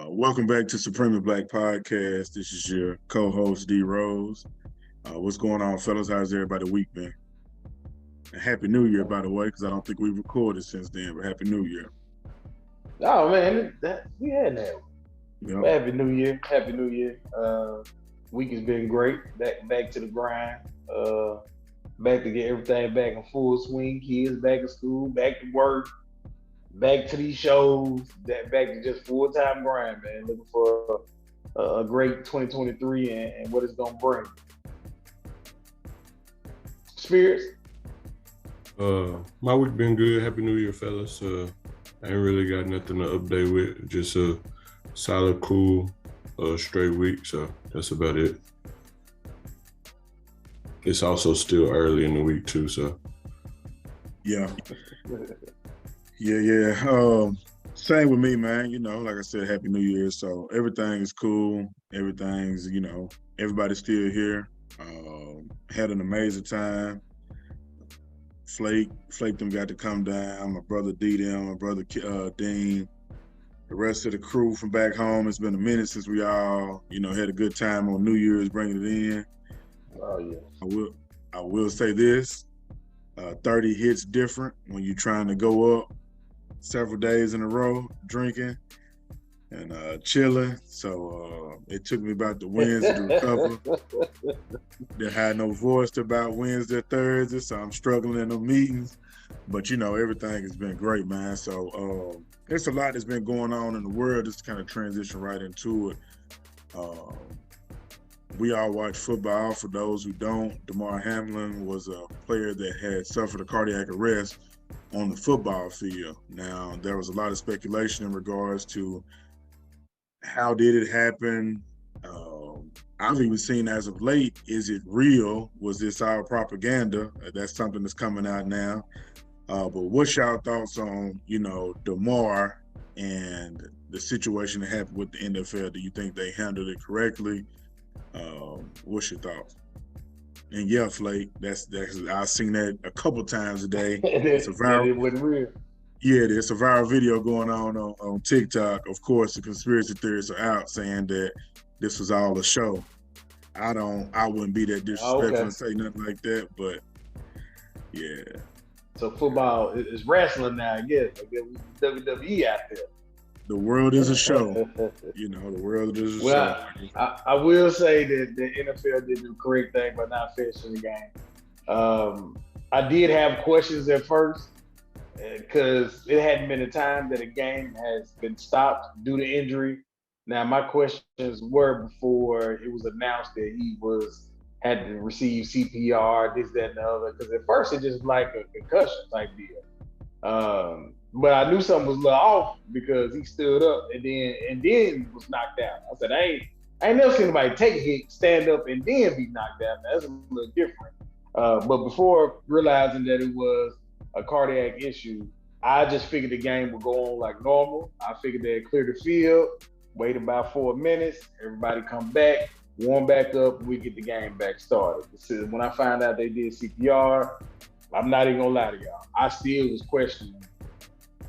Welcome back to Supreme Black Podcast. This is your co-host D Rose. What's going on, fellas? How's everybody week been? And Happy New Year, by the way, because I don't think we've recorded since then. But Happy New Year. Oh man, that we had that. Yep. Happy New Year, Happy New Year. Week has been great. Back to the grind. Back to get everything back in full swing. Kids back in school, back to work, back to these shows. Back to just full time grind, man. Looking for a great 2023 and what it's gonna bring. Spirits. My week been good. Happy New Year, fellas. I ain't really got nothing to update with. Just a solid, cool, straight week. So that's about it. It's also still early in the week too. So Yeah. Yeah. Same with me, man. Like I said, Happy New Year. So everything is cool. Everything's, everybody's still here. Had an amazing time. Flake them got to come down. My brother D them, my brother Dean, the rest of the crew from back home. It's been a minute since we all, had a good time on New Year's bringing it in. Oh yeah. I will say this: 30 hits different when you're trying to go up several days in a row drinking and chilling. So it took me about the Wednesday to recover. They had no voice about Wednesday, Thursday, so I'm struggling in the meetings. But everything has been great, man. So there's a lot that's been going on in the world. Just kind of transition right into it. We all watch football. For those who don't, Damar Hamlin was a player that had suffered a cardiac arrest on the football field. Now, there was a lot of speculation in regards to how did it happen. I've even seen as of late, is it real? Was this our propaganda? That's something that's coming out now. But what's y'all thoughts on, Damar and the situation that happened with the NFL? Do you think they handled it correctly? What's your thoughts? And yeah, Flake, that's I've seen that a couple times a day. It's a viral. It wasn't real. Yeah, there's a viral video going on TikTok. Of course, the conspiracy theorists are out saying that this was all a show. I wouldn't be that disrespectful and say nothing like that, but yeah. So football is wrestling now, I guess. WWE out there. The world is a show. The world is a show. Well, I will say that the NFL did the correct thing by not finishing the game. I did have questions at first because it hadn't been a time that a game has been stopped due to injury. Now, my questions were before it was announced that he had to receive CPR, this, that, and the other. Because at first it just like a concussion type deal. But I knew something was a little off because he stood up and then was knocked out. I said, I ain't never seen anybody take a hit, stand up, and then be knocked out. That's a little different. But before realizing that it was a cardiac issue, I just figured the game would go on like normal. I figured they'd clear the field, wait about 4 minutes, everybody come back, warm back up, we get the game back started. So when I found out they did CPR, I'm not even gonna lie to y'all, I still was questioning,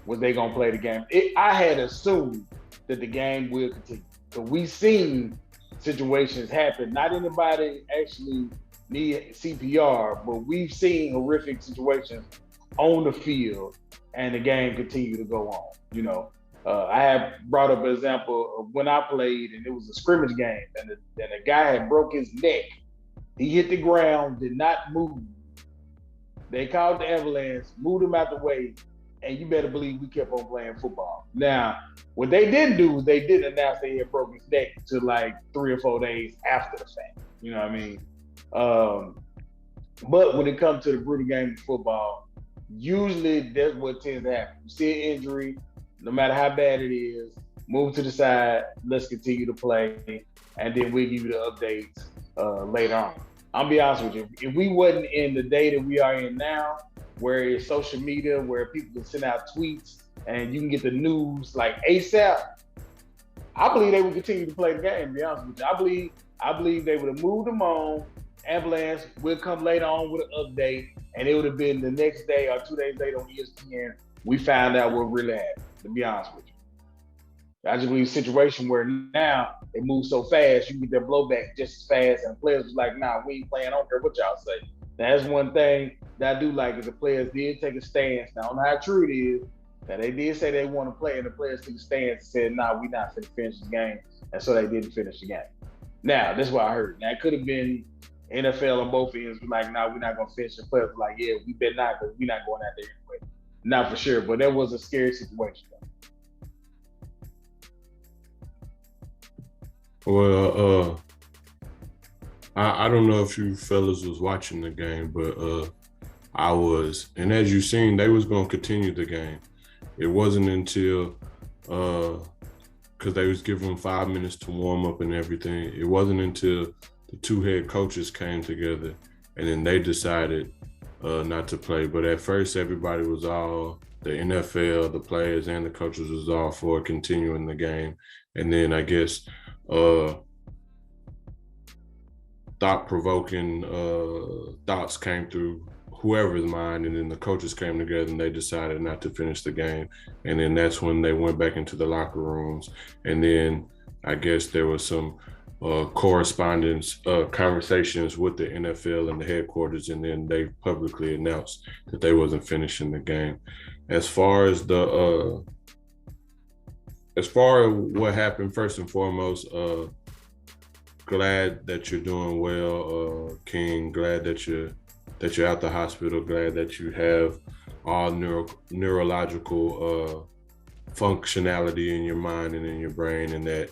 was they gonna play the game? I had assumed that the game will continue. So we seen situations happen. Not anybody actually need CPR, but we've seen horrific situations on the field and the game continue to go on. I have brought up an example of when I played and it was a scrimmage game and a guy had broke his neck. He hit the ground, did not move. They called the ambulance, moved him out the way, and you better believe we kept on playing football. Now, what they didn't do is they didn't announce they had broken his neck until like 3 or 4 days after the fact. You know what I mean? But when it comes to the brutal game of football, usually that's what tends to happen. You see an injury, no matter how bad it is, move to the side, let's continue to play, and then we'll give you the updates later on. I'll be honest with you, if we wasn't in the day that we are in now, where it's social media, where people can send out tweets and you can get the news like ASAP, I believe they would continue to play the game, to be honest with you. I believe they would have moved them on, ambulance will come later on with an update, and it would have been the next day or 2 days later on ESPN, we found out what really happened, to be honest with you. I just believe situation where now it moves so fast, you get their blowback just as fast, and the players was like, "Nah, we ain't playing. I don't care what y'all say." That's one thing that I do like is the players did take a stance. Now, I don't know how true it is that they did say they want to play, and the players took a stance and said, "Nah, we not finna finish the game," and so they didn't finish the game. Now, this is what I heard. Now, it could have been NFL on both ends. Be like, "Nah, we're not gonna finish." The players were like, "Yeah, we better not, because we're not going out there anyway." Not for sure, but that was a scary situation. Well, I don't know if you fellas was watching the game, but I was, and as you seen, they was gonna continue the game. It wasn't until because they was giving them 5 minutes to warm up and everything. It wasn't until the two head coaches came together and then they decided not to play. But at first, everybody was all, the NFL, the players, and the coaches was all for continuing the game. And then I guess thought-provoking thoughts came through whoever's mind, and then the coaches came together and they decided not to finish the game. And then that's when they went back into the locker rooms. And then I guess there was some correspondence, conversations with the NFL and the headquarters, and then they publicly announced that they wasn't finishing the game. As far as what happened, first and foremost, glad that you're doing well, King. Glad that you're out the hospital. Glad that you have all neurological functionality in your mind and in your brain, and that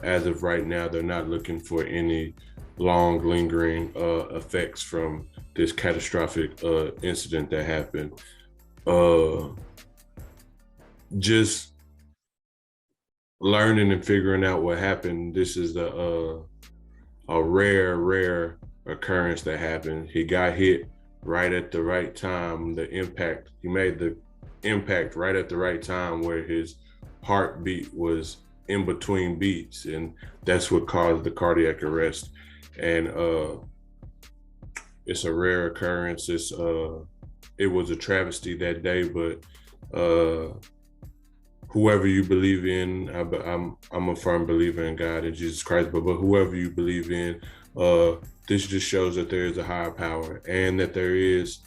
as of right now, they're not looking for any long lingering effects from this catastrophic incident that happened. Just learning and figuring out what happened. This is a rare occurrence that happened. He got hit right at the right time. He made the impact right at the right time where his heartbeat was in between beats, and that's what caused the cardiac arrest. And it's a rare occurrence. It was a travesty that day, but whoever you believe in, I'm a firm believer in God and Jesus Christ, but whoever you believe in, this just shows that there is a higher power, and that there is,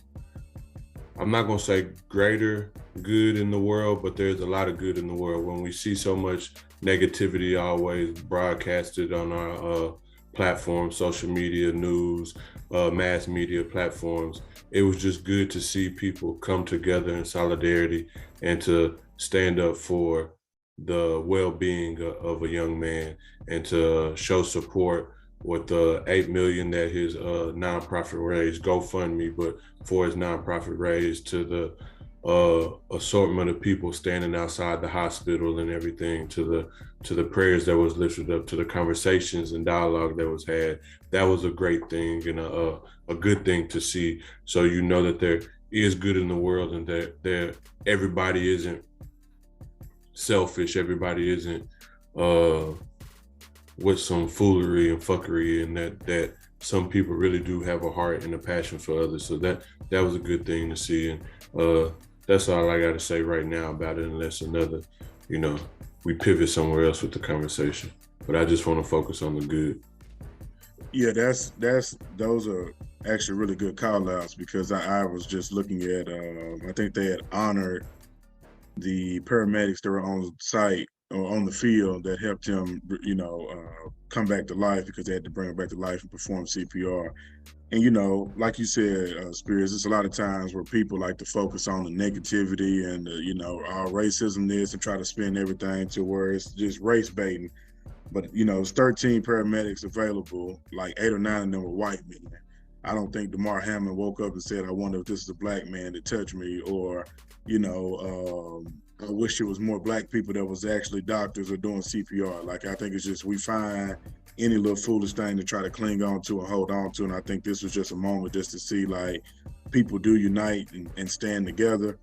I'm not gonna say greater good in the world, but there's a lot of good in the world. When we see so much negativity always broadcasted on our platforms, social media, news, mass media platforms, it was just good to see people come together in solidarity and to stand up for the well-being of a young man, and to show support with the $8 million that his nonprofit raised, GoFundMe, but for his nonprofit raised, to the assortment of people standing outside the hospital and everything, to the prayers that was lifted up, to the conversations and dialogue that was had. That was a great thing, and a good thing to see. So you know that there is good in the world, and that everybody isn't selfish, everybody isn't with some foolery and fuckery, and that some people really do have a heart and a passion for others. So that was a good thing to see, and that's all I got to say right now about it, unless we pivot somewhere else with the conversation. But I just want to focus on the good. Yeah, those are actually really good call outs, because I was just looking at I think they had honored the paramedics that were on site or on the field that helped him, come back to life, because they had to bring him back to life and perform CPR. And, like you said, Spears, it's a lot of times where people like to focus on the negativity and, our racism this, and try to spin everything to where it's just race baiting. But, it's 13 paramedics available, like 8 or 9 of them were white men. I don't think Damar Hamlin woke up and said, "I wonder if this is a black man that touched me," or, I wish it was more black people that was actually doctors or doing CPR. Like, I think it's just, we find any little foolish thing to try to cling on to and hold on to. And I think this was just a moment just to see, like, people do unite and stand together,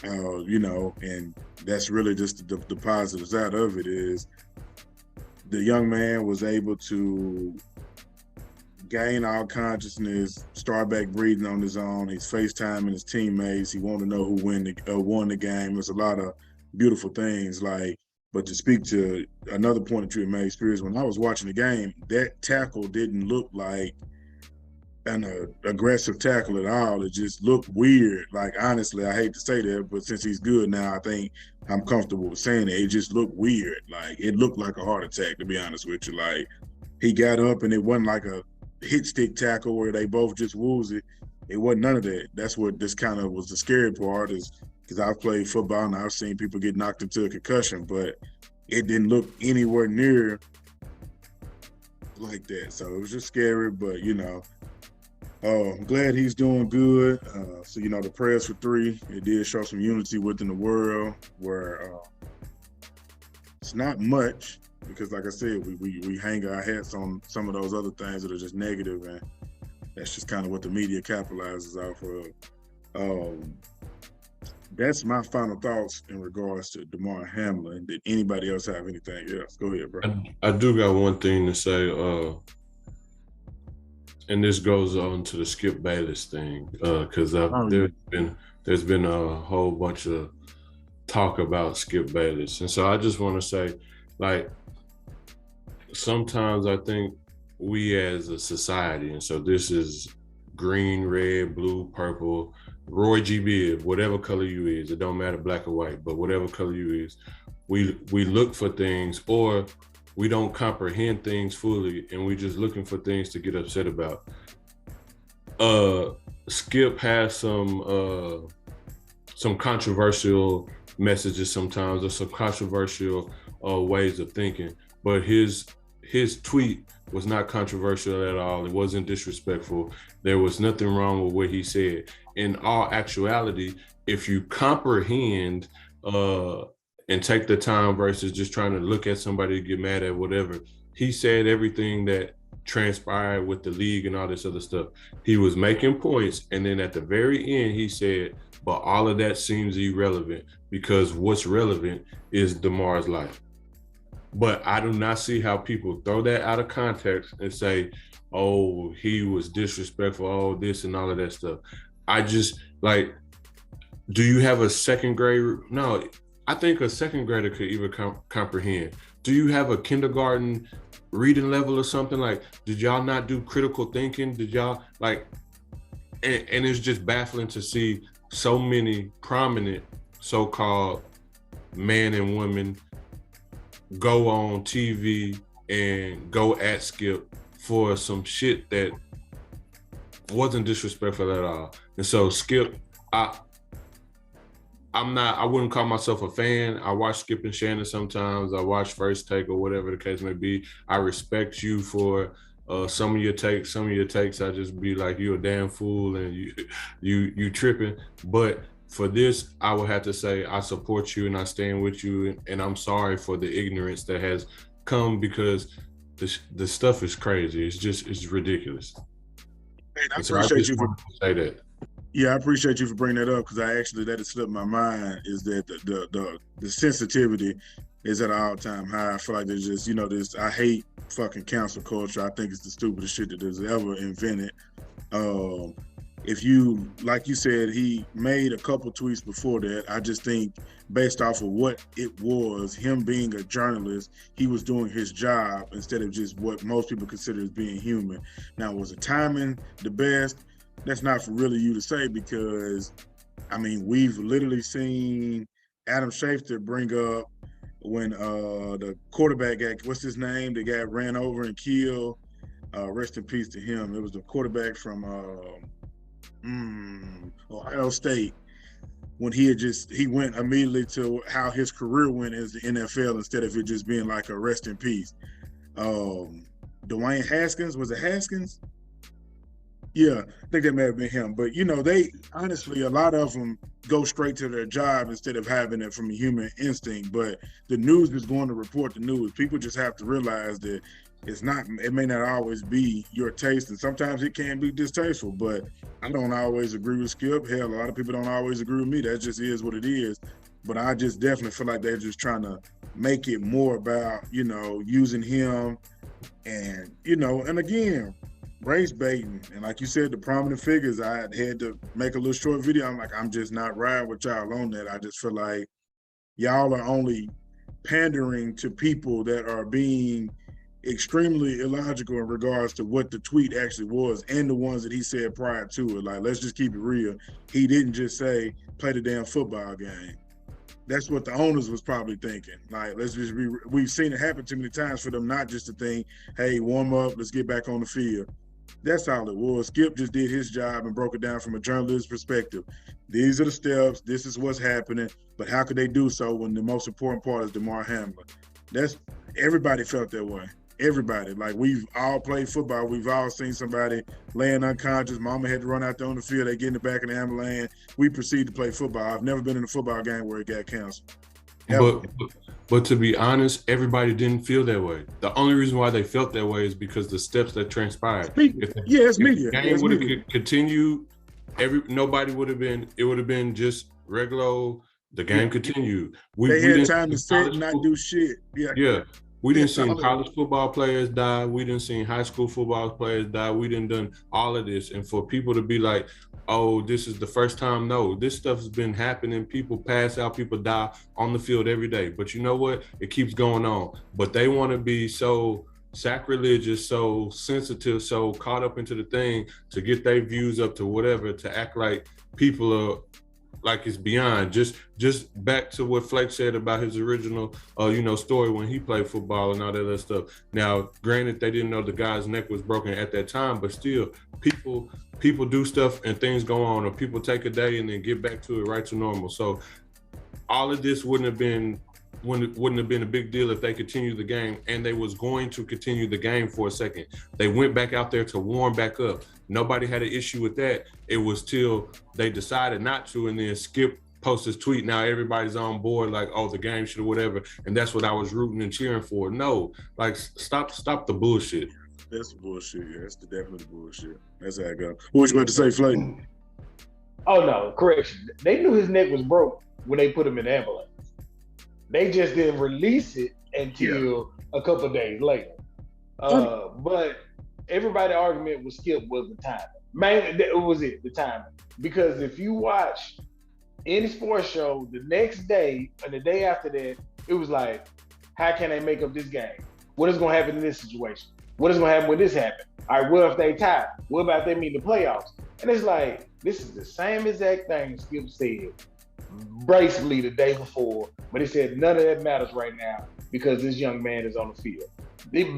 and that's really just the positives out of it. Is the young man was able to gain all consciousness, start back breathing on his own. He's FaceTiming his teammates. He wanted to know who won the game. There's a lot of beautiful things. Like, But to speak to another point that you had made, Spears, when I was watching the game, that tackle didn't look like an aggressive tackle at all. It just looked weird. Like, honestly, I hate to say that, but since he's good now, I think I'm comfortable with saying it. It just looked weird. Like, it looked like a heart attack, to be honest with you. Like, he got up and it wasn't like a hit stick tackle where they both just woozy. It wasn't none of that. That's what this kind of was the scary part, is because I've played football and I've seen people get knocked into a concussion, but it didn't look anywhere near like that. So it was just scary, but I'm glad he's doing good. So, the prayers for 3, it did show some unity within the world where it's not much because, like I said, we hang our hats on some of those other things that are just negative, and that's just kind of what the media capitalizes off of. That's my final thoughts in regards to Damar Hamlin. Did anybody else have anything else? Go ahead, bro. I do got one thing to say, and this goes on to the Skip Bayless thing, because there's been a whole bunch of talk about Skip Bayless, and so I just want to say, like, sometimes I think we as a society, and so this is green, red, blue, purple, Roy G. Biv, whatever color you is, it don't matter black or white, but whatever color you is, we look for things, or we don't comprehend things fully, and we just looking for things to get upset about. Skip has some controversial messages sometimes, or some controversial ways of thinking, but his tweet was not controversial at all. It wasn't disrespectful. There was nothing wrong with what he said. In all actuality, if you comprehend and take the time versus just trying to look at somebody to get mad at whatever, he said everything that transpired with the league and all this other stuff. He was making points, and then at the very end he said, but all of that seems irrelevant because what's relevant is Damar's life. But I do not see how people throw that out of context and say, oh, he was disrespectful, oh, this and all of that stuff. I just, like, do you have a second grade? No, I think a second grader could even comprehend. Do you have a kindergarten reading level or something? Like, did y'all not do critical thinking? Did y'all, like, and it's just baffling to see so many prominent so-called men and women go on TV and go at Skip for some shit that wasn't disrespectful at all. And so Skip, I wouldn't call myself a fan. I watch Skip and Shannon sometimes. I watch First Take or whatever the case may be. I respect you for some of your takes. Some of your takes, I just be like, you a damn fool and you tripping. But for this, I would have to say I support you and I stand with you, and I'm sorry for the ignorance that has come because the stuff is crazy. It's ridiculous. Hey, I appreciate you for say that. Yeah, I appreciate you for bringing that up because I actually let it slip my mind. Is that the sensitivity is at an all-time high. I feel like there's just this. I hate fucking cancel culture. I think it's the stupidest shit that is ever invented. If you, like you said, he made a couple tweets before that. I just think based off of what it was, him being a journalist, he was doing his job instead of just what most people consider as being human. Now, was the timing the best? That's not for really you to say because, I mean, we've literally seen Adam Schefter bring up when the quarterback got, what's his name, the guy ran over and killed. Rest in peace to him. It was the quarterback from Ohio State, when he went immediately to how his career went as the NFL instead of it just being like a rest in peace. Dwayne Haskins, was it Haskins? Yeah, I think that may have been him. But they honestly, a lot of them go straight to their job instead of having it from a human instinct. But the news is going to report the news. People just have to realize that it may not always be your taste, and sometimes it can be distasteful, but I don't always agree with Skip. Hell, a lot of people don't always agree with me. That just is what it is. But I just definitely feel like they're just trying to make it more about, using him and, and again, race baiting. And like you said, the prominent figures, I had to make a little short video. I'm like, I'm just not riding with y'all on that. I just feel like y'all are only pandering to people that are being extremely illogical in regards to what the tweet actually was and the ones that he said prior to it. Like, let's just keep it real. He didn't just say, play the damn football game. That's what the owners was probably thinking. Like, let's just be, we've seen it happen too many times for them not just to think, hey, warm up, let's get back on the field. That's all it was. Skip just did his job and broke it down from a journalist's perspective. These are the steps, this is what's happening, but how could they do so when the most important part is Damar Hamlin? Everybody felt that way. Everybody. Like, we've all played football. We've all seen somebody laying unconscious. Mama had to run out there on the field. They get in the back of the ambulance. We proceed to play football. I've never been in a football game where it got canceled. But to be honest, everybody didn't feel that way. The only reason why they felt that way is because the steps that transpired. It's media. If the game would have continued, nobody would have been. It would have been just regular. The game continued. They had time to sit and not do shit. Yeah. We didn't see college football players die. We didn't see high school football players die. We didn't done all of this. And for people to be like, oh, this is the first time. No, this stuff has been happening. People pass out, people die on the field every day. But you know what? It keeps going on. But they want to be so sacrilegious, so sensitive, so caught up into the thing to get their views up to whatever, to act like people are like it's beyond. Just back to what Flake said about his original story when he played football and all that other stuff. Now, granted, they didn't know the guy's neck was broken at that time, but still, people do stuff and things go on, or people take a day and then get back to it right to normal. So all of this wouldn't have been a big deal if they continued the game, and they was going to continue the game for a second. They went back out there to warm back up. Nobody had an issue with that. It was till they decided not to, and then Skip posted his tweet. Now everybody's on board, like, oh, the game should, or whatever, and that's what I was rooting and cheering for. No, like, stop the bullshit. That's bullshit. Yeah, that's definitely bullshit. That's how it goes. What was you about to say, Flake? Oh no, correction. They knew his neck was broke when they put him in the ambulance. They just didn't release it until a couple of days later. But everybody's argument with Skip was the timing. Man, that was it, the timing. Because if you watch any sports show, the next day and the day after that, it was like, how can they make up this game? What is going to happen in this situation? What is going to happen when this happens? All right, what if they tie? What about they meet the playoffs? And it's like, this is the same exact thing Skip said basically the day before, but he said none of that matters right now because this young man is on the field.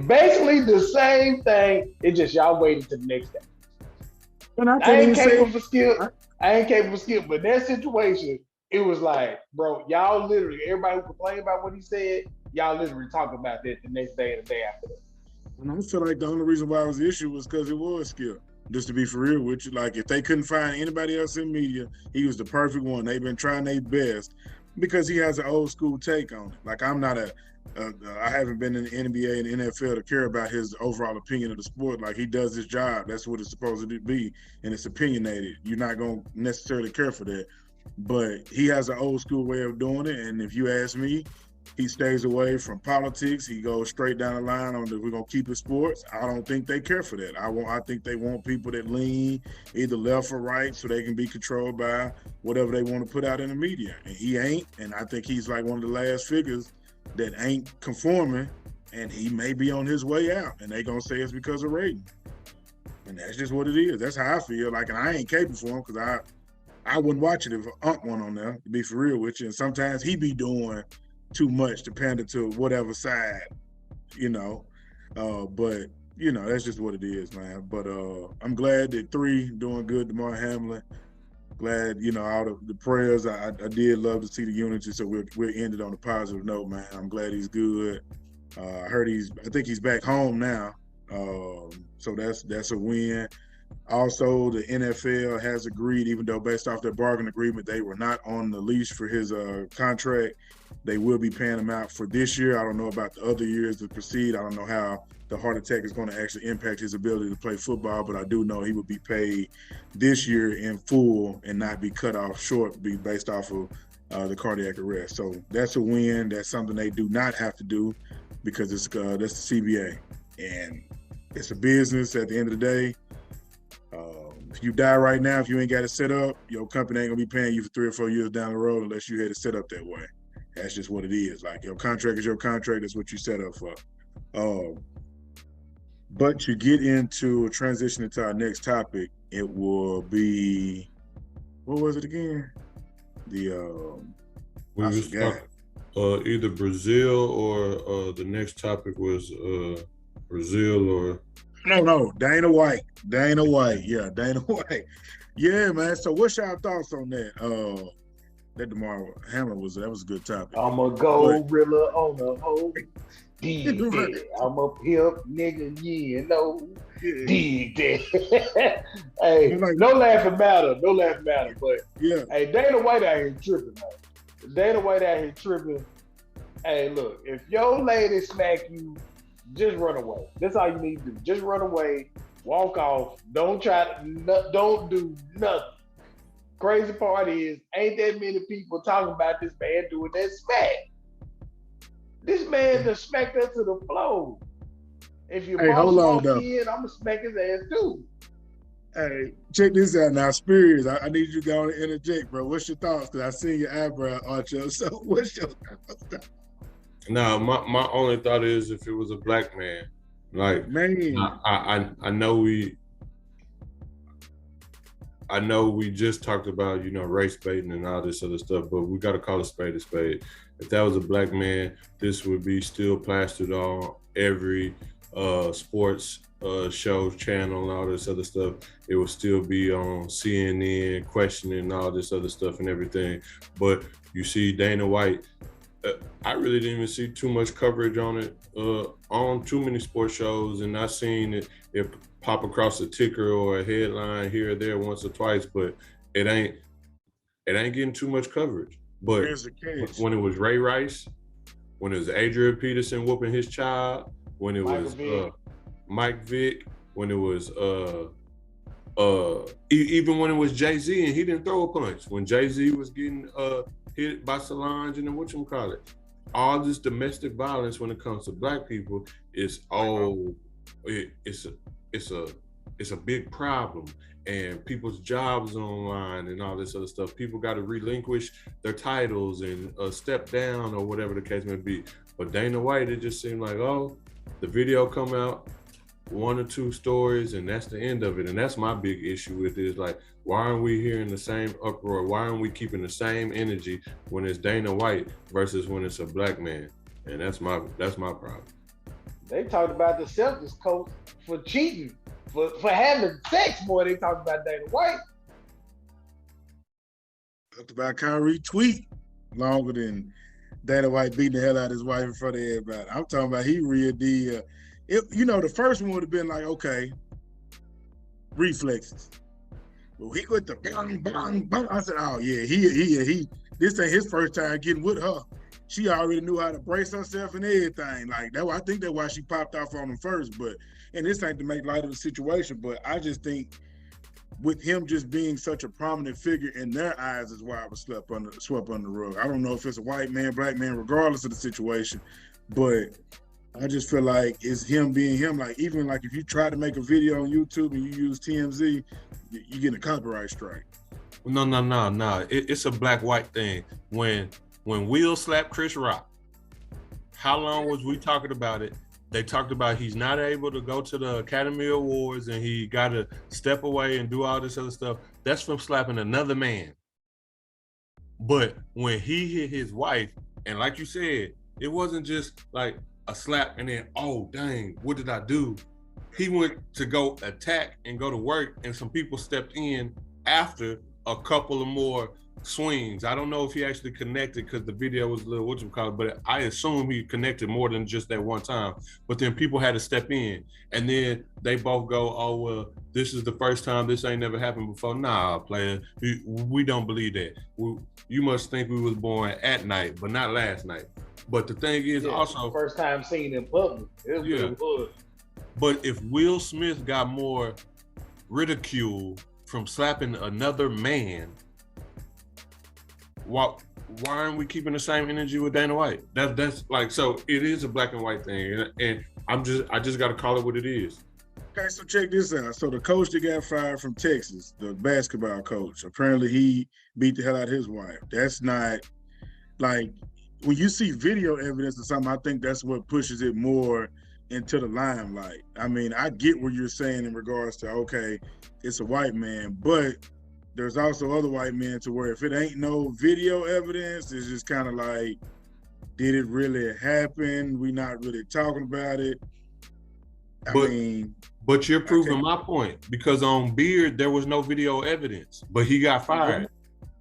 Basically the same thing. It's just y'all waiting to the next day. I ain't capable for Skip, but in that situation, it was like, bro, y'all literally, everybody who complained about what he said, y'all literally talk about that the next day and the day after that. And I feel like the only reason why it was the issue was because it was Skip. Just to be for real with you, like, if they couldn't find anybody else in media, he was the perfect one. They've been trying their best because he has an old school take on it. Like, I'm not I haven't been in the NBA and the NFL to care about his overall opinion of the sport. Like, he does his job. That's what it's supposed to be, and it's opinionated. You're not going to necessarily care for that. But he has an old school way of doing it, and if you ask me, he stays away from politics. He goes straight down the line on we're gonna keep it sports. I don't think they care for that. I think they want people that lean either left or right so they can be controlled by whatever they want to put out in the media. And he ain't. And I think he's like one of the last figures that ain't conforming, and he may be on his way out. And they gonna say it's because of rating. And that's just what it is. That's how I feel. Like, and I ain't capable for him because I wouldn't watch it if Unc went on there, to be for real with you. And sometimes he be doing too much to pander to whatever side, but that's just what it is, man. But I'm glad that 3 doing good, Damar Hamlin. Glad, all the prayers. I did love to see the unity, so we'll end it on a positive note, man. I'm glad he's good. I think he's back home now, so that's a win. Also, the NFL has agreed, even though based off their bargain agreement, they were not on the leash for his contract. They will be paying him out for this year. I don't know about the other years to proceed. I don't know how the heart attack is going to actually impact his ability to play football, but I do know he will be paid this year in full and not be cut off short based off of the cardiac arrest. So that's a win. That's something they do not have to do because that's the CBA. And it's a business at the end of the day. If you die right now, if you ain't got it set up, your company ain't gonna be paying you for 3 or 4 years down the road unless you had it set up that way. That's just what it is. Like, your contract is your contract. That's what you set up for. But to get into transitioning to our next topic, it will be, what was it again? We was either Brazil or the next topic was Brazil or no, Dana White. Yeah, Dana White. Yeah, man. So what's y'all thoughts on that? That Damar Hamlin was a good topic. I'm a gorilla on the whole. Dig that. I'm a pimp nigga, you know. Dig that. Hey, no laughing matter. But yeah, hey, Dana White out here tripping, man. Dana White out here tripping. Hey, look, if your lady smack you, just run away. That's all you need to do. Just run away, walk off. Don't do nothing. Crazy part is, ain't that many people talking about this man doing that smack. This man just smacked us to the floor. If you walk in, I'm gonna smack his ass too. Hey, check this out now, Spears. I need you to go and interject, bro. What's your thoughts? Because I seen your eyebrow, Archer. So what's your thoughts? No, my only thought is if it was a black man, like, man, I know we just talked about, race baiting and all this other stuff, but we got to call a spade a spade. If that was a black man, this would be still plastered on every sports show channel and all this other stuff. It would still be on CNN questioning all this other stuff and everything. But you see Dana White, I really didn't even see too much coverage on it on too many sports shows, and I seen it pop across a ticker or a headline here or there once or twice, but it ain't getting too much coverage. But when it was Ray Rice, when it was Adrian Peterson whooping his child, when it was Mike Vick, when it was even when it was Jay-Z and he didn't throw a punch, when Jay-Z was getting hit by Solange and then whatchamacallit, all this domestic violence when it comes to black people is it's a big problem, and people's jobs online and all this other stuff. People got to relinquish their titles and step down or whatever the case may be. But Dana White, it just seemed like, the video come out, 1 or 2 stories, and that's the end of it. And that's my big issue with it, is like, why aren't we hearing the same uproar? Why aren't we keeping the same energy when it's Dana White versus when it's a black man? And that's my problem. They talked about the Celtics coach for cheating, for having sex more. They talked about Dana White. Talked about Kyrie tweet longer than Dana White beating the hell out of his wife in front of everybody. I'm talking about he really did. The first one would have been like, okay, reflexes. Well, he went the bang, bang, bang. I said, oh yeah, he. This ain't his first time getting with her. She already knew how to brace herself and everything. Like that, I think that's why she popped off on him first. And this ain't to make light of the situation, but I just think with him just being such a prominent figure in their eyes is why I was swept under the rug. I don't know if it's a white man, black man, regardless of the situation, but I just feel like it's him being him. Like, even like if you try to make a video on YouTube and you use TMZ, you get a copyright strike. No. It's a black-white thing. When Will slapped Chris Rock, how long was we talking about it? They talked about he's not able to go to the Academy Awards and he got to step away and do all this other stuff. That's from slapping another man. But when he hit his wife, and like you said, it wasn't just like a slap and then, oh, dang, what did I do? He went to go attack and go to work, and some people stepped in after a couple of more swings. I don't know if he actually connected because the video was a little but I assume he connected more than just that one time. But then people had to step in, and then they both go, oh, well, this is the first time, this ain't never happened before. Nah, player, we don't believe that. You must think we was born at night, but not last night. But the thing is, also first time seen in public. It was. But if Will Smith got more ridicule from slapping another man, why aren't we keeping the same energy with Dana White? That's like, so it is a black and white thing, and I just got to call it what it is. Okay, so check this out. So the coach that got fired from Texas, the basketball coach, apparently he beat the hell out of his wife. That's not like, when you see video evidence of something, I think that's what pushes it more into the limelight. I mean, I get what you're saying in regards to, okay, it's a white man, but there's also other white men to where if it ain't no video evidence, it's just kind of like, did it really happen? We not really talking about it. But you're proving my point, because on Beard there was no video evidence, but he got fired.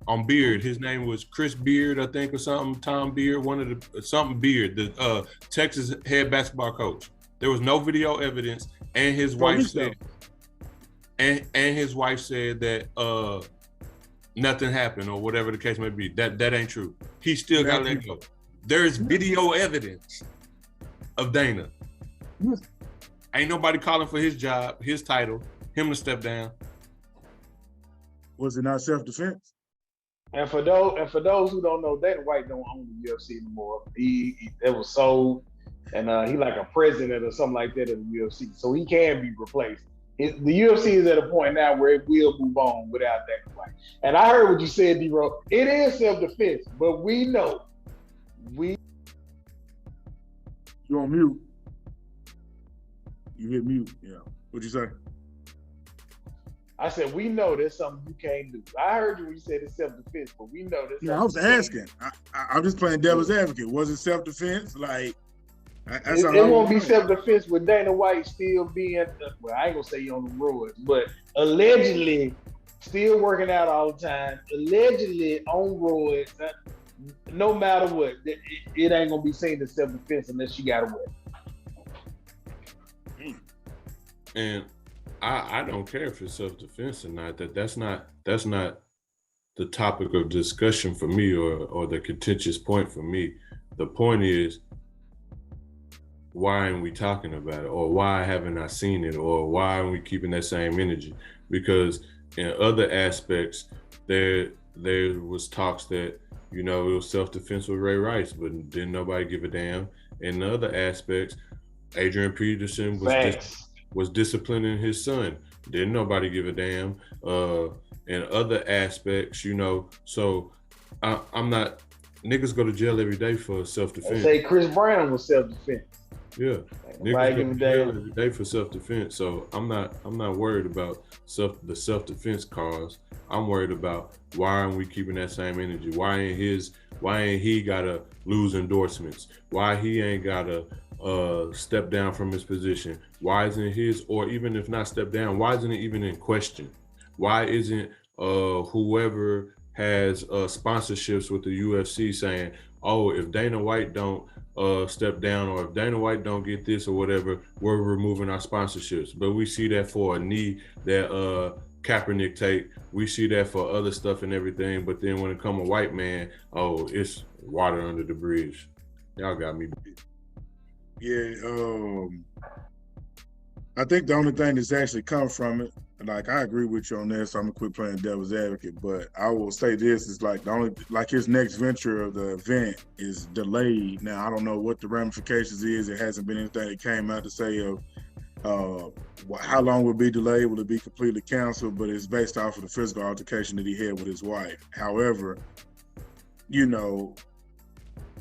On Beard, his name was Chris Beard, I think, or something. Tom Beard, one of the something Beard, the Texas head basketball coach. There was no video evidence, and his wife said, and his wife said that nothing happened or whatever the case may be. That ain't true. He still got let go. There is video evidence of Dana. Ain't nobody calling for his job, his title, him to step down. Was it not self-defense? And for those who don't know, Dana White don't own the UFC anymore. It was sold, and he like a president or something like that of the UFC, so he can be replaced. The UFC is at a point now where it will move on without Dana White. And I heard what you said, D-Ro. It is self-defense, but we know. You on mute. You hit mute. Yeah. What'd you say? I said, we know there's something you can't do. I heard you when you said it's self-defense, but we know there's I was asking. I'm just playing devil's advocate. Was it self-defense? Like, it won't be self-defense with Dana White still being, well, I ain't gonna say on the roads, but allegedly still working out all the time, allegedly on roads. No matter what, it ain't gonna be seen as self-defense unless you got away. And I don't care if it's self-defense or not. That's not the topic of discussion for me, or the contentious point for me. The point is, why aren't we talking about it, or why haven't I seen it, or why aren't we keeping that same energy? Because in other aspects, there was talks that, you know, it was self-defense with Ray Rice, but didn't nobody give a damn. In other aspects, Adrian Peterson was disciplining his son. Didn't nobody give a damn. In other aspects, you know, so I'm not, niggas go to jail every day for self-defense. I say Chris Brown was self-defense. Yeah, niggas go to jail every day for self-defense. So I'm not worried about the self-defense cause. I'm worried about, why aren't we keeping that same energy? Why ain't he gotta lose endorsements? Why he ain't gotta step down from his position? Why isn't his, or even if not step down, why isn't it even in question? Why isn't whoever has sponsorships with the UFC saying, oh, if Dana White don't step down, or if Dana White don't get this or whatever, we're removing our sponsorships? But we see that for a knee that Kaepernick take. We see that for other stuff and everything. But then when it come a white man, oh, it's water under the bridge. Y'all got me. Yeah, I think the only thing that's actually come from it, like, I agree with you on that, so I'm gonna quit playing devil's advocate, but I will say this is like, his next venture of the event is delayed. Now, I don't know what the ramifications is. It hasn't been anything that came out to say of how long will it be delayed, will it be completely canceled, but it's based off of the physical altercation that he had with his wife. However, you know,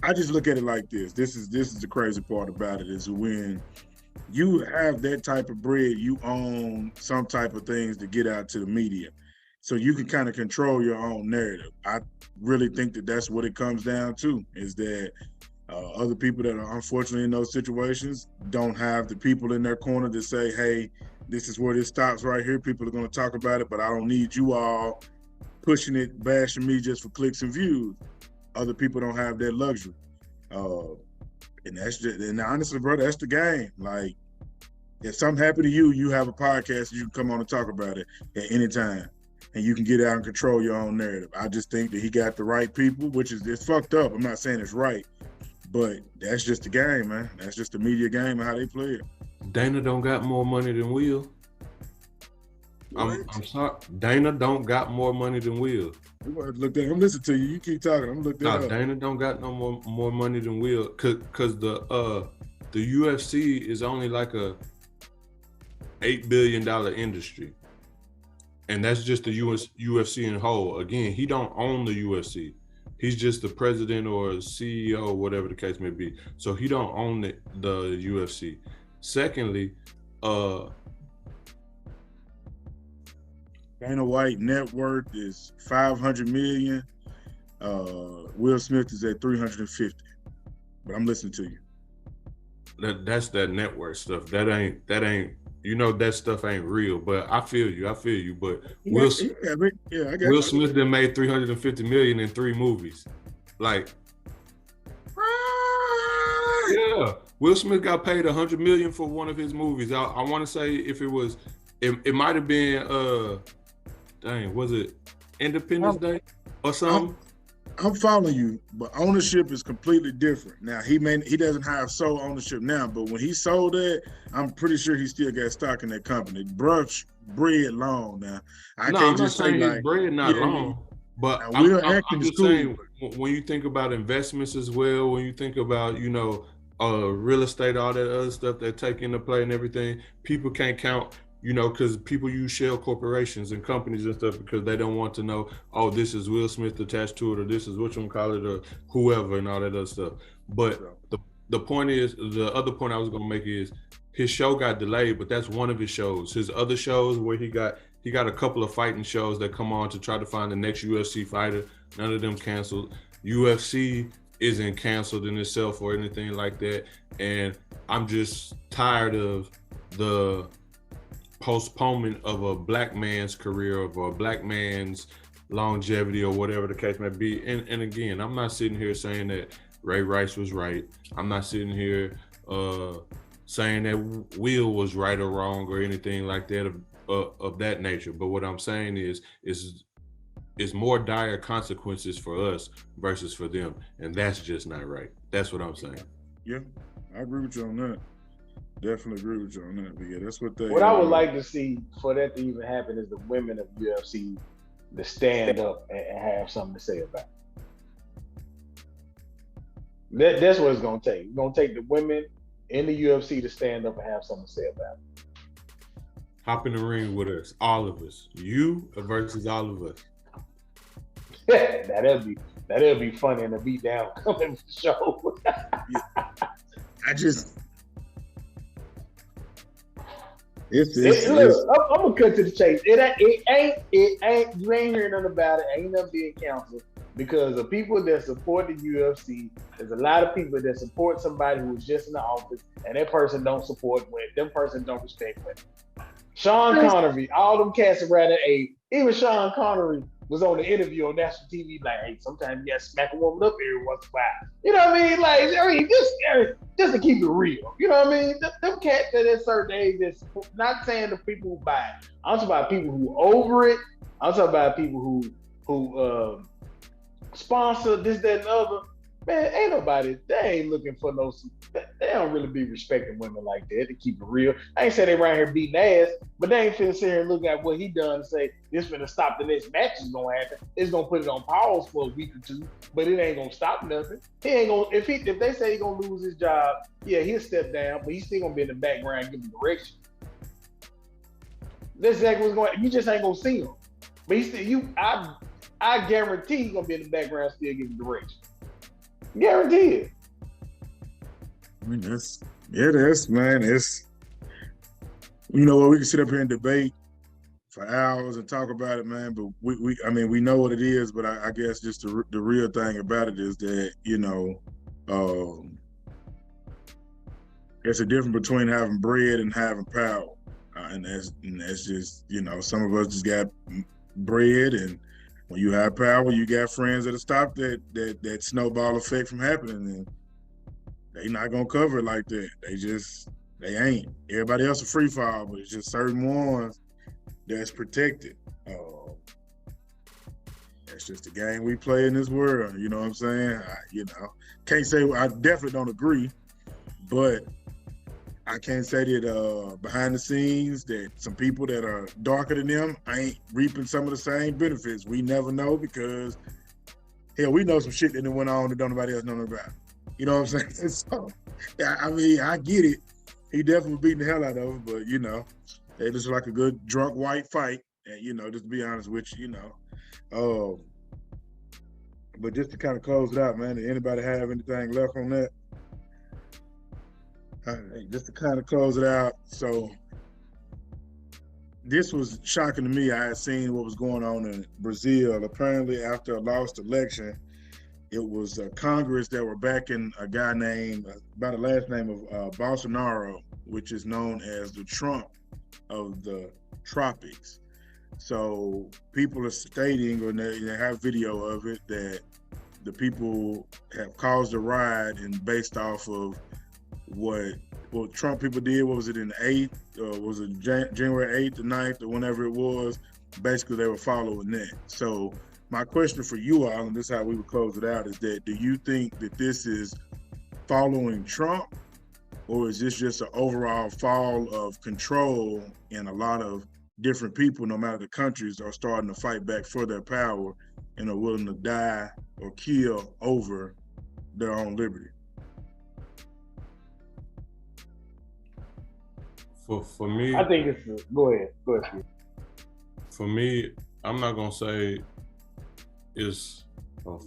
I just look at it like this. This is the crazy part about it, is when you have that type of bread, you own some type of things to get out to the media. So you can kind of control your own narrative. I really think that that's what it comes down to, is that other people that are unfortunately in those situations don't have the people in their corner to say, hey, this is where this stops right here. People are going to talk about it, but I don't need you all pushing it, bashing me just for clicks and views. Other people don't have that luxury. And that's just, and honestly, brother, that's the game. Like, if something happened to you, you have a podcast, you can come on and talk about it at any time, and you can get out and control your own narrative. I just think that he got the right people, which is, it's fucked up. I'm not saying it's right, but that's just the game, man. That's just the media game and how they play it. Dana don't got more money than Will. I'm sorry. Dana don't got more money than Will. Look at him. Listen to you. You keep talking. I'm looking at Dana don't got no more money than Will, cause the UFC is only like a $8 billion industry, and that's just the UFC in whole. Again, he don't own the UFC. He's just the president or CEO, whatever the case may be. So he don't own the UFC. Secondly, Dana White net worth is $500 million. Will Smith is at 350. But I'm listening to you. That's that network stuff. That ain't that stuff ain't real. But I feel you. But Will Smith then made $350 million in 3 movies. Like, yeah, Will Smith got paid $100 million for one of his movies. I want to say if it was, it might have been was it Independence Day or something? I'm following you, but ownership is completely different. Now he doesn't have sole ownership now, but when he sold that, I'm pretty sure he still got stock in that company. Bread long now. I'm not saying his bread not long, but I'm just saying when you think about investments as well, when you think about real estate, all that other stuff that take into play and everything, people can't count. Because people use shell corporations and companies and stuff because they don't want to know, oh, this is Will Smith attached to it, or this is whatchamacallit, or whoever, and all that other stuff. But the point is, the other point I was gonna make is his show got delayed, but that's one of his shows. His other shows where he got a couple of fighting shows that come on to try to find the next UFC fighter. None of them canceled. UFC isn't canceled in itself or anything like that. And I'm just tired of the postponement of a black man's career, of a black man's longevity, or whatever the case may be. And again, I'm not sitting here saying that Ray Rice was right. I'm not sitting here saying that Will was right or wrong or anything like that of that nature. But what I'm saying is more dire consequences for us versus for them, and that's just not right. That's what I'm saying. Yeah, I agree with you on that. Definitely agree with you on that. But yeah, that's what they. What I would like to see for that to even happen is the women of UFC to stand up and have something to say about it. That's what it's gonna take. It's gonna take the women in the UFC to stand up and have something to say about it. Hop in the ring with us, all of us. You versus all of us. That'll be funny and a beat down coming for the show. Look, I'm gonna cut to the chase. It ain't. You ain't hearing nothing about it. Ain't nothing being canceled because the people that support the UFC. There's a lot of people that support somebody who's just in the office, and that person don't support when them person don't respect when. Sean Connery, all them cats around that age. Even Sean Connery was on the interview on national TV, like, hey, sometimes you gotta smack a woman up every once in a while. You know what I mean? Like, just to keep it real. You know what I mean? Them cats at a certain age, that's not saying the people who buy it. I'm talking about people who over it. I'm talking about people who sponsor this, that, and the other. Man, ain't nobody, they ain't looking for they don't really be respecting women like that, to keep it real. I ain't say they around here beating ass, but they ain't finna sit here and look at what he done and say, this finna stop the next match is gonna happen. It's gonna put it on pause for a week or two, but it ain't gonna stop nothing. He ain't gonna, if they say he gonna lose his job, yeah, he'll step down, but he's still gonna be in the background giving direction. That's exactly what's going on. You just ain't gonna see him. But I guarantee he's gonna be in the background still giving direction. Guaranteed. I mean, that's man. It's, we can sit up here and debate for hours and talk about it, man. But we know what it is. But I guess just the real thing about it is that there's a difference between having bread and having power, and that's just some of us just got bread, and when you have power, you got friends that'll stop that snowball effect from happening, and they not gonna cover it like that. They ain't. Everybody else a free fall, but it's just certain ones that's protected. That's just the game we play in this world. You know what I'm saying? Can't say I definitely don't agree, but I can't say that behind the scenes that some people that are darker than them ain't reaping some of the same benefits. We never know because, hell, we know some shit that went on that nobody else knows about. You know what I'm saying? So, I get it. He definitely beating the hell out of him, but, it was like a good drunk white fight. And, just to be honest with you, But just to kind of close it out, man, did anybody have anything left on that? All right, just to kind of close it out. So this was shocking to me. I had seen what was going on in Brazil. Apparently, after a lost election, it was Congress that were backing a guy named, by the last name of Bolsonaro, which is known as the Trump of the tropics. So people are stating, or they have video of it, that the people have caused a riot, and based off of what Trump people did. What was it, in the 8th? Was it January 8th, the 9th, or whenever it was? Basically, they were following that. So my question for you all, and this is how we would close it out, is that do you think that this is following Trump, or is this just an overall fall of control, and a lot of different people, no matter the countries, are starting to fight back for their power and are willing to die or kill over their own liberty? For me, I think it's go ahead. For me, I'm not gonna say it's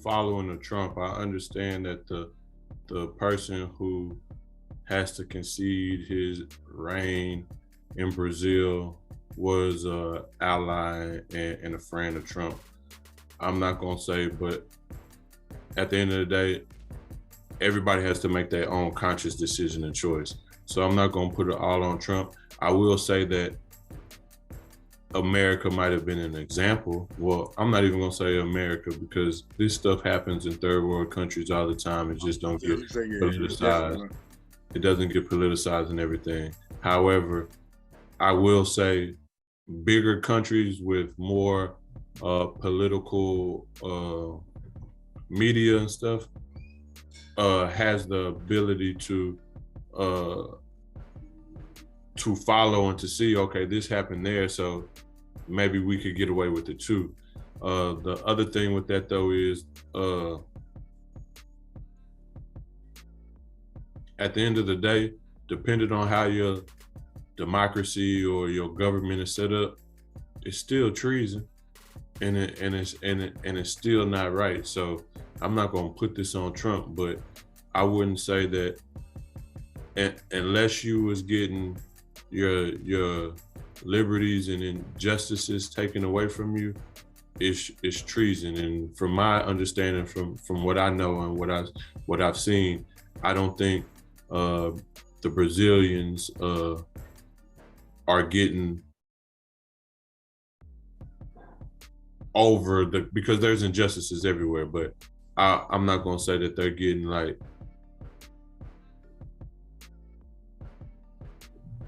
following of Trump. I understand that the person who has to concede his reign in Brazil was an ally and a friend of Trump. I'm not gonna say, but at the end of the day, everybody has to make their own conscious decision and choice. So I'm not gonna put it all on Trump. I will say that America might have been an example. Well, I'm not even gonna say America, because this stuff happens in third world countries all the time. It just don't get politicized. It doesn't get politicized and everything. However, I will say bigger countries with more political media and stuff has the ability to follow and to see, okay, this happened there, so maybe we could get away with it too. The other thing with that though is at the end of the day, depending on how your democracy or your government is set up, it's still treason, and it's still not right. So I'm not gonna put this on Trump, but I wouldn't say that unless you was getting your liberties and injustices taken away from you, it's treason. And from my understanding, from what I know and what I've seen, I don't think the Brazilians are getting over because there's injustices everywhere, but I'm not gonna say that they're getting like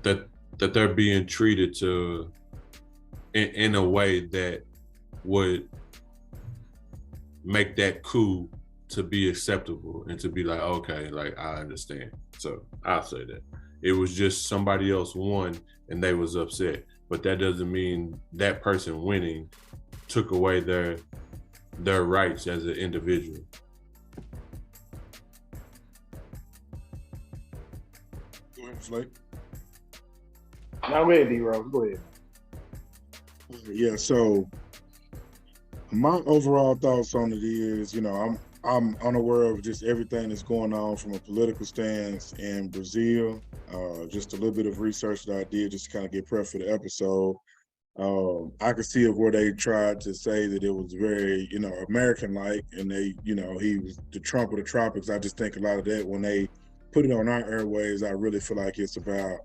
that they're being treated in a way that would make that coup to be acceptable and to be like, okay, like I understand. So I'll say that. It was just somebody else won and they was upset, but that doesn't mean that person winning took away their rights as an individual. Go ahead, Flake. Now go ahead, D-Rose. Go ahead. Yeah, so my overall thoughts on it is, I'm unaware of just everything that's going on from a political stance in Brazil. Just a little bit of research that I did just to kind of get prepped for the episode. I could see it where they tried to say that it was very, American-like, and they, he was the Trump of the tropics. I just think a lot of that, when they put it on our airways, I really feel like it's about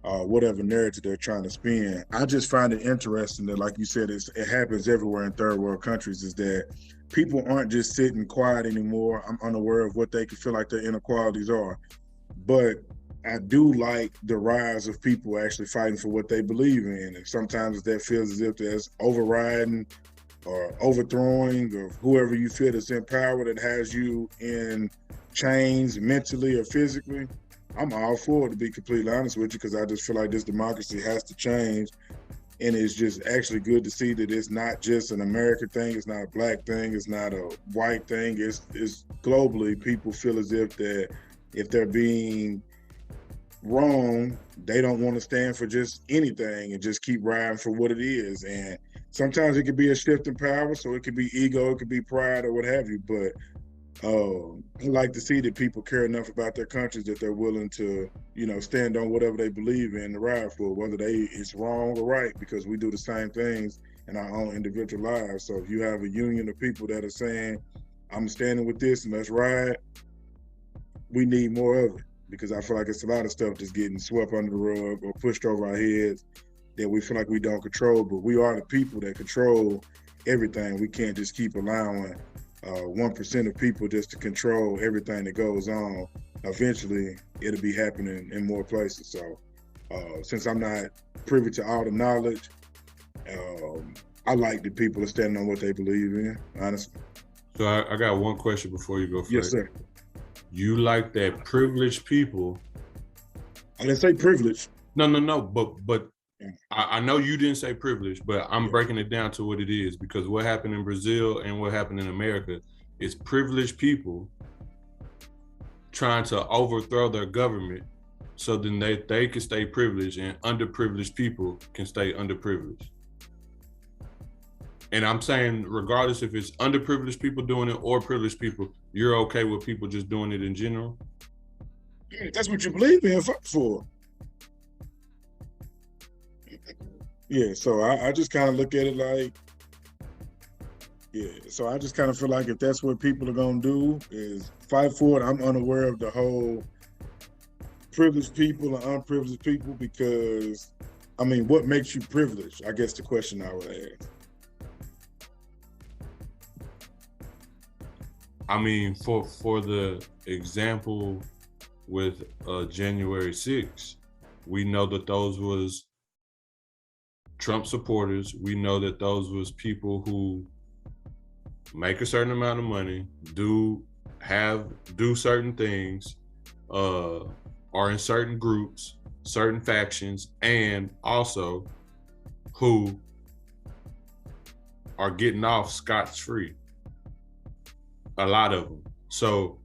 whatever narrative they're trying to spin. I just find it interesting that, like you said, it happens everywhere in third world countries, is that people aren't just sitting quiet anymore. I'm unaware of what they could feel like their inequalities are. But I do like the rise of people actually fighting for what they believe in. And sometimes that feels as if there's overriding or overthrowing of whoever you feel is in power that has you in chains mentally or physically. I'm all for it, to be completely honest with you, because I just feel like this democracy has to change. And it's just actually good to see that it's not just an American thing, it's not a black thing, it's not a white thing, it's globally. People feel as if they're being wrong, they don't want to stand for just anything and just keep riding for what it is. And sometimes it could be a shift in power, so it could be ego, it could be pride, or what have you. But I like to see that people care enough about their countries that they're willing to, stand on whatever they believe in to ride for, whether it's wrong or right, because we do the same things in our own individual lives. So if you have a union of people that are saying, I'm standing with this and let's ride, we need more of it, because I feel like it's a lot of stuff that's getting swept under the rug or pushed over our heads that we feel like we don't control, but we are the people that control everything. We can't just keep allowing 1% of people just to control everything that goes on. Eventually, it'll be happening in more places. So since I'm not privy to all the knowledge, I like that people are standing on what they believe in, honestly. So I got one question before you go, Fred. Yes, sir. You like that privileged people? I didn't say privilege. No. But I know you didn't say privilege, but I'm breaking it down to what it is, because what happened in Brazil and what happened in America is privileged people trying to overthrow their government so then they can stay privileged and underprivileged people can stay underprivileged. And I'm saying, regardless if it's underprivileged people doing it or privileged people, you're okay with people just doing it in general? Yeah, that's what you believe in, fuck for. Yeah, so I just kind of look at it like, so I just kind of feel like if that's what people are going to do is fight for it. I'm unaware of the whole privileged people and unprivileged people, because, I mean, what makes you privileged? I guess the question I would ask. I mean, for the example with January 6th, we know that those was Trump supporters. We know that those was people who make a certain amount of money, do certain things, are in certain groups, certain factions, and also who are getting off scot-free. A lot of them. So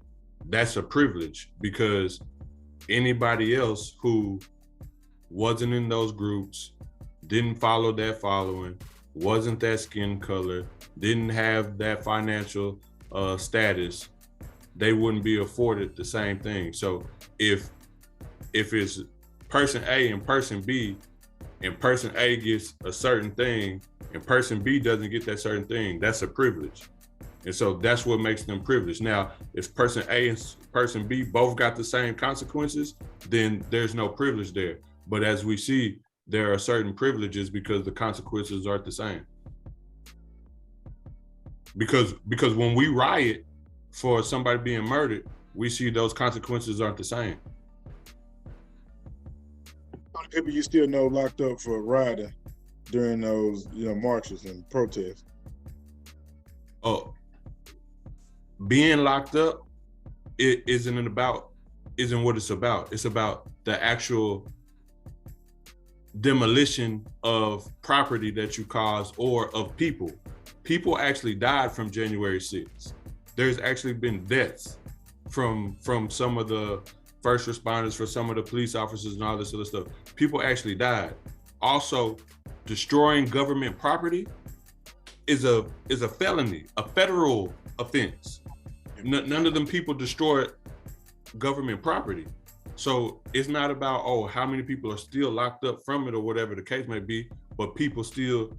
that's a privilege, because anybody else who wasn't in those groups, didn't follow that following, wasn't that skin color, didn't have that financial status, they wouldn't be afforded the same thing. So if it's person A and person B, and person A gets a certain thing and person B doesn't get that certain thing, that's a privilege. And so that's what makes them privileged. Now, if person A and person B both got the same consequences, then there's no privilege there. But as we see, there are certain privileges because the consequences aren't the same. Because when we riot for somebody being murdered, we see those consequences aren't the same. How many people you still know locked up for rioting during those, marches and protests? Oh, being locked up, it isn't what it's about. It's about the actual demolition of property that you caused, or of people. People actually died from January 6th. There's actually been deaths from some of the first responders, for some of the police officers and all this other stuff. People actually died. Also, destroying government property is a felony, a federal offense. None of them people destroyed government property. So it's not about, how many people are still locked up from it or whatever the case may be, but people still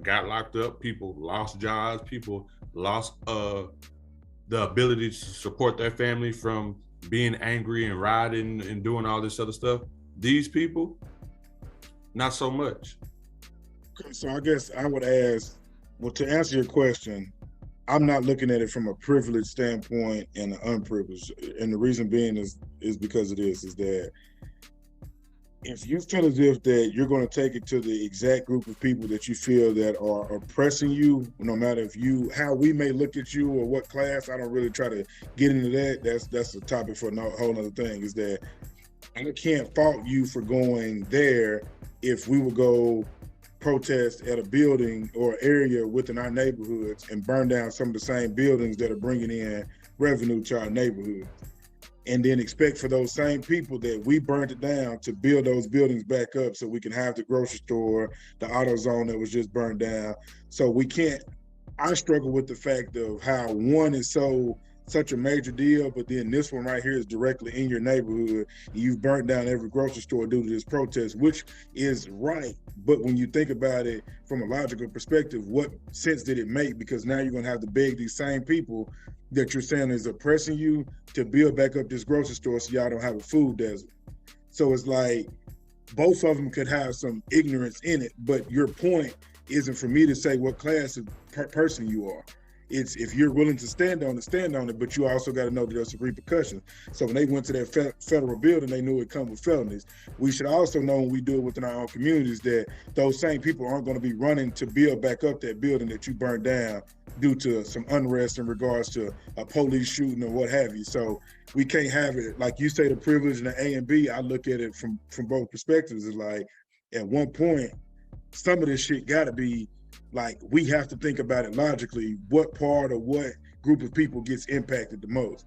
got locked up, people lost jobs, people lost the ability to support their family from being angry and rioting and doing all this other stuff. These people, not so much. Okay, so I guess I would ask, well, to answer your question, I'm not looking at it from a privileged standpoint and an unprivileged. And the reason being is because it is that if you feel as if that you're going to take it to the exact group of people that you feel that are oppressing you, no matter how we may look at you or what class, I don't really try to get into that. That's a topic for a whole other thing, is that I can't fault you for going there if we would go protest at a building or area within our neighborhoods and burn down some of the same buildings that are bringing in revenue to our neighborhood. and then expect for those same people that we burned it down to build those buildings back up so we can have the grocery store, the AutoZone that was just burned down. So we can't, I struggle with the fact of how one is such a major deal, but then this one right here is directly in your neighborhood. You've burnt down every grocery store due to this protest, which is right. But when you think about it from a logical perspective, what sense did it make? Because now you're gonna have to beg these same people that you're saying is oppressing you to build back up this grocery store so y'all don't have a food desert. So it's like both of them could have some ignorance in it, but your point isn't for me to say what class of person you are. It's if you're willing to stand on it, but you also got to know that there's some repercussions. So when they went to that federal building, they knew it come with felonies. We should also know when we do it within our own communities that those same people aren't going to be running to build back up that building that you burned down due to some unrest in regards to a police shooting or what have you. So we can't have it, like you say, the privilege and the A and B. I look at it from both perspectives. It's like at one point, some of this shit got to be like, we have to think about it logically, what part or what group of people gets impacted the most.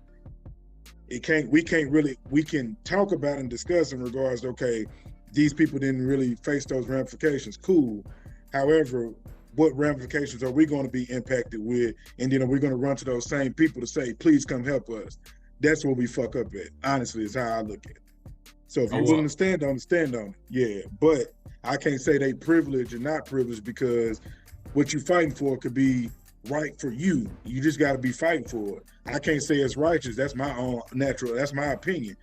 We can talk about and discuss in regards to, okay, these people didn't really face those ramifications, cool. However, what ramifications are we going to be impacted with? And then are we going to run to those same people to say, please come help us? That's where we fuck up at, honestly, is how I look at it. So if you're willing to stand on it, yeah. But I can't say they privileged or not privileged, because what you're fighting for could be right for you. You just got to be fighting for it. I can't say it's righteous. That's my own that's my opinion.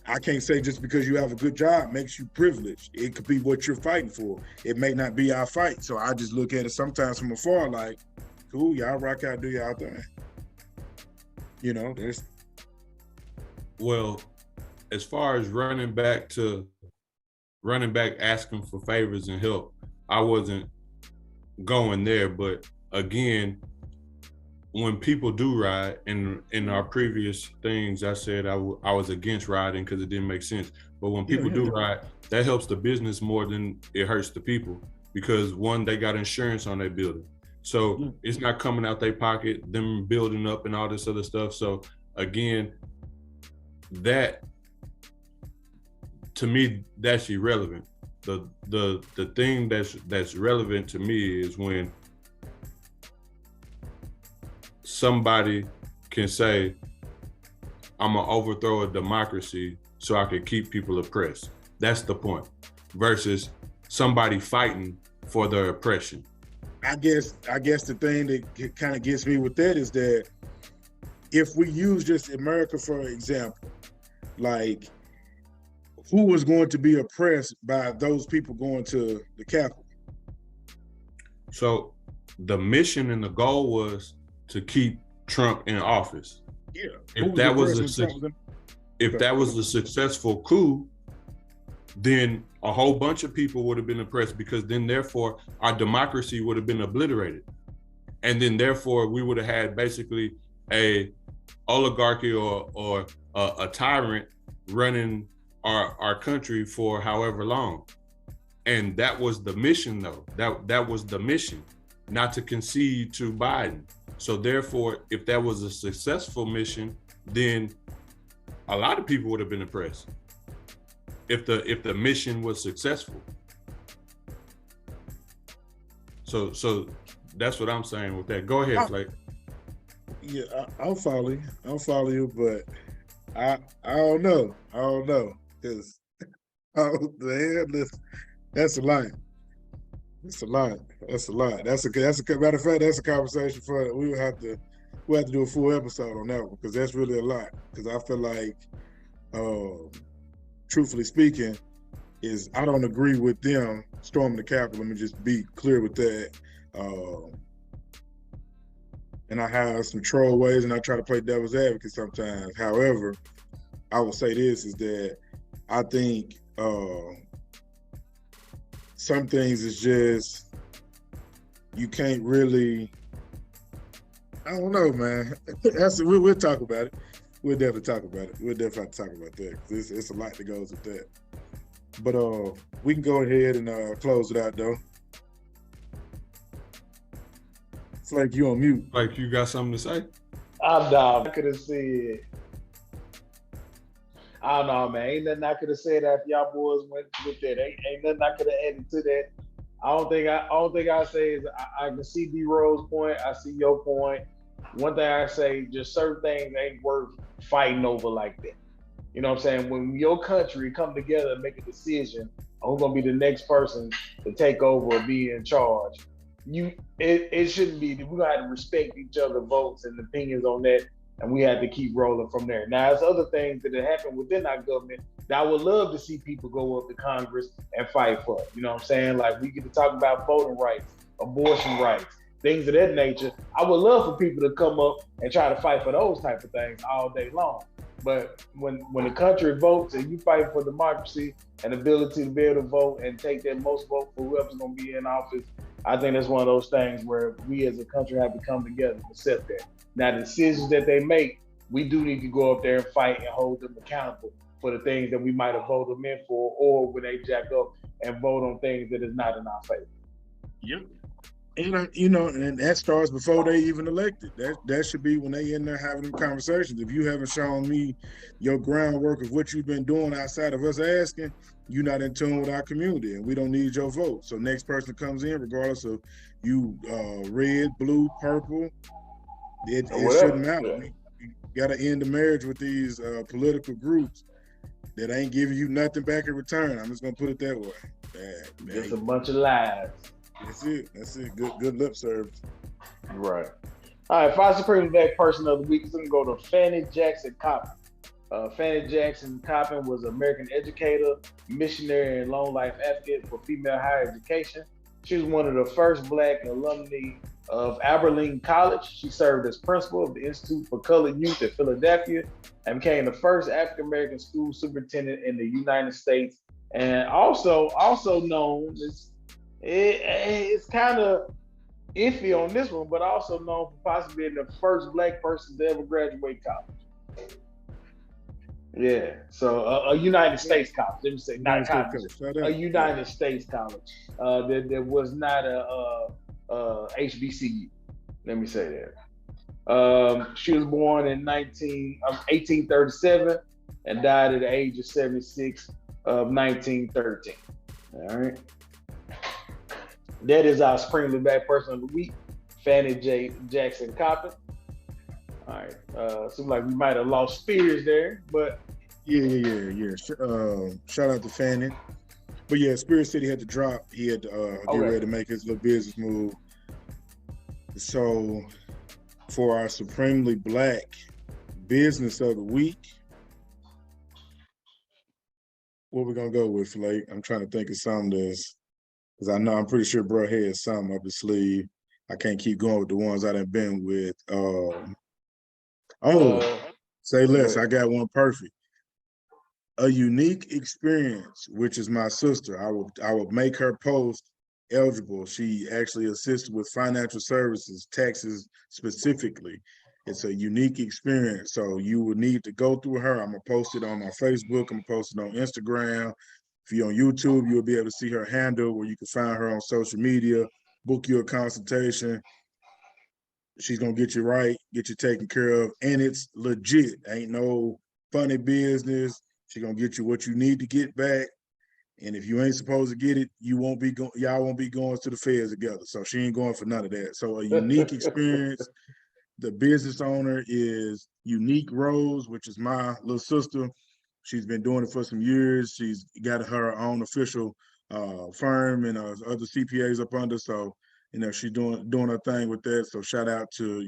I can't say just because you have a good job makes you privileged. It could be what you're fighting for. It may not be our fight. So I just look at it sometimes from afar like, cool, y'all rock out, do y'all thing. You know, there's. Well, as far as running back asking for favors and help, I wasn't going there. But again, when people do ride, in our previous things, I said I was against riding because it didn't make sense. But when people do ride, that helps the business more than it hurts the people, because one, they got insurance on their building. So it's not coming out their pocket, them building up and all this other stuff. So again, that, to me, that's irrelevant. The thing that's relevant to me is when somebody can say, I'm gonna overthrow a democracy so I can keep people oppressed. That's the point. Versus somebody fighting for their oppression. I guess the thing that kind of gets me with that is that if we use just America for example, like, who was going to be oppressed by those people going to the Capitol? So the mission and the goal was to keep Trump in office. Yeah. If that was a successful coup, then a whole bunch of people would have been oppressed, because then therefore our democracy would have been obliterated. And then therefore we would have had basically a oligarchy or a tyrant running our country for however long. And that was the mission though. That was the mission, not to concede to Biden. So therefore, if that was a successful mission, then a lot of people would have been oppressed. If the mission was successful. So that's what I'm saying with that. Go ahead, Flake. Yeah, I'll follow you, but I don't know. Because that's a lot. That's a lot. That's a matter of fact, that's a conversation for we'll have to do a full episode on that one, because that's really a lot. Because I feel like, truthfully speaking, is I don't agree with them storming the Capitol. Let me just be clear with that. And I have some troll ways, and I try to play devil's advocate sometimes. However, I will say this is that I think some things is just, you can't really, I don't know, man. We'll talk about it. We'll definitely talk about it. We'll definitely have to talk about that, because it's a lot that goes with that. But we can go ahead and close it out, though. Flake, you on mute. Like, you got something to say? I'm down. I could have said I don't know, man. Ain't nothing I could have said after y'all boys went with that. Ain't nothing I could have added to that. I don't think I say is I can see D Rose point. I see your point. One thing I say, just certain things ain't worth fighting over like that. You know what I'm saying? When your country come together and make a decision on who's gonna be the next person to take over or be in charge, it shouldn't be. We're gonna have to respect each other's votes and opinions on that, and we have to keep rolling from there. Now, there's other things that have happened within our government that I would love to see people go up to Congress and fight for. You know what I'm saying? Like we get to talk about voting rights, abortion rights, things of that nature. I would love for people to come up and try to fight for those type of things all day long. But when the country votes and you fight for democracy and ability to be able to vote and take that most vote for whoever's going to be in office, I think that's one of those things where we as a country have to come together and accept that. Now, the decisions that they make, we do need to go up there and fight and hold them accountable for the things that we might have voted them in for, or when they jack up and vote on things that is not in our favor. Yep. And and that starts before they even elected. That should be when they in there having them conversations. If you haven't shown me your groundwork of what you've been doing outside of us asking, you're not in tune with our community, and we don't need your vote. So next person that comes in, regardless of you red, blue, purple, it shouldn't matter. Yeah. We got to end the marriage with these political groups that ain't giving you nothing back in return. I'm just gonna put it that way. Just a bunch of lies. That's it. Good lip service. Right. All right, Five Supreme Black Person of the Week is going to go to Fannie Jackson Coppin. Fannie Jackson Coppin was an American educator, missionary, and long life advocate for female higher education. She was one of the first Black alumni of Abilene College. She served as principal of the Institute for Colored Youth at Philadelphia and became the first African American school superintendent in the United States, and also known as it's kind of iffy on this one, but also known for possibly being the first Black person to ever graduate college. Yeah, so a United States college. Let me say, not college, a United States college. That was not a HBCU. Let me say that. She was born in 1837 and died at the age of 76 of 1913. All right. That is our Supremely Black Person of the Week, Fannie Jackson Coppin. All right. Seems like we might have lost Spears there, but yeah. Shout out to Fannie. But yeah, Spears said he had to drop. He had to get ready to make his little business move. So for our Supremely Black Business of the Week, what we gonna go with, Flake? I'm trying to think of something that's, because I'm pretty sure bro had something up his sleeve. I can't keep going with the ones I done been with. Say less. I got one perfect. A unique experience, which is my sister. I would make her post eligible. She actually assisted with financial services, taxes specifically. It's a unique experience. So you would need to go through her. I'm gonna post it on my Facebook. I'm gonna post it on Instagram. If you're on YouTube, you'll be able to see her handle where you can find her on social media, book you a consultation. She's gonna get you right, get you taken care of, and it's legit. Ain't no funny business. She's gonna get you what you need to get back. And if you ain't supposed to get it, y'all won't be going to the feds together. So she ain't going for none of that. So a unique experience. The business owner is Unique Rose, which is my little sister. She's been doing it for some years. She's got her own official firm and other CPAs up under. So, she's doing her thing with that. So shout out to,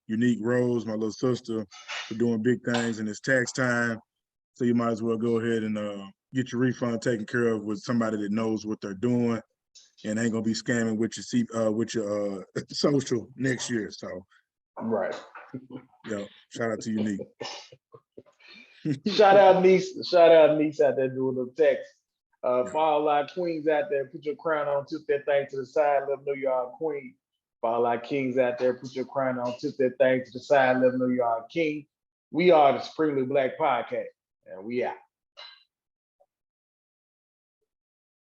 Unique Rose, my little sister, for doing big things in this tax time. So you might as well go ahead and get your refund taken care of with somebody that knows what they're doing and ain't gonna be scamming with your social next year. So right. Shout out to Unique. Shout out Niece out there doing the text. For all our queens out there, put your crown on, tip that thing to the side, let them know you are a queen. For all our kings out there, put your crown on, tip that thing to the side, let them know you are a king. We are the Supremely Black Podcast, and we out.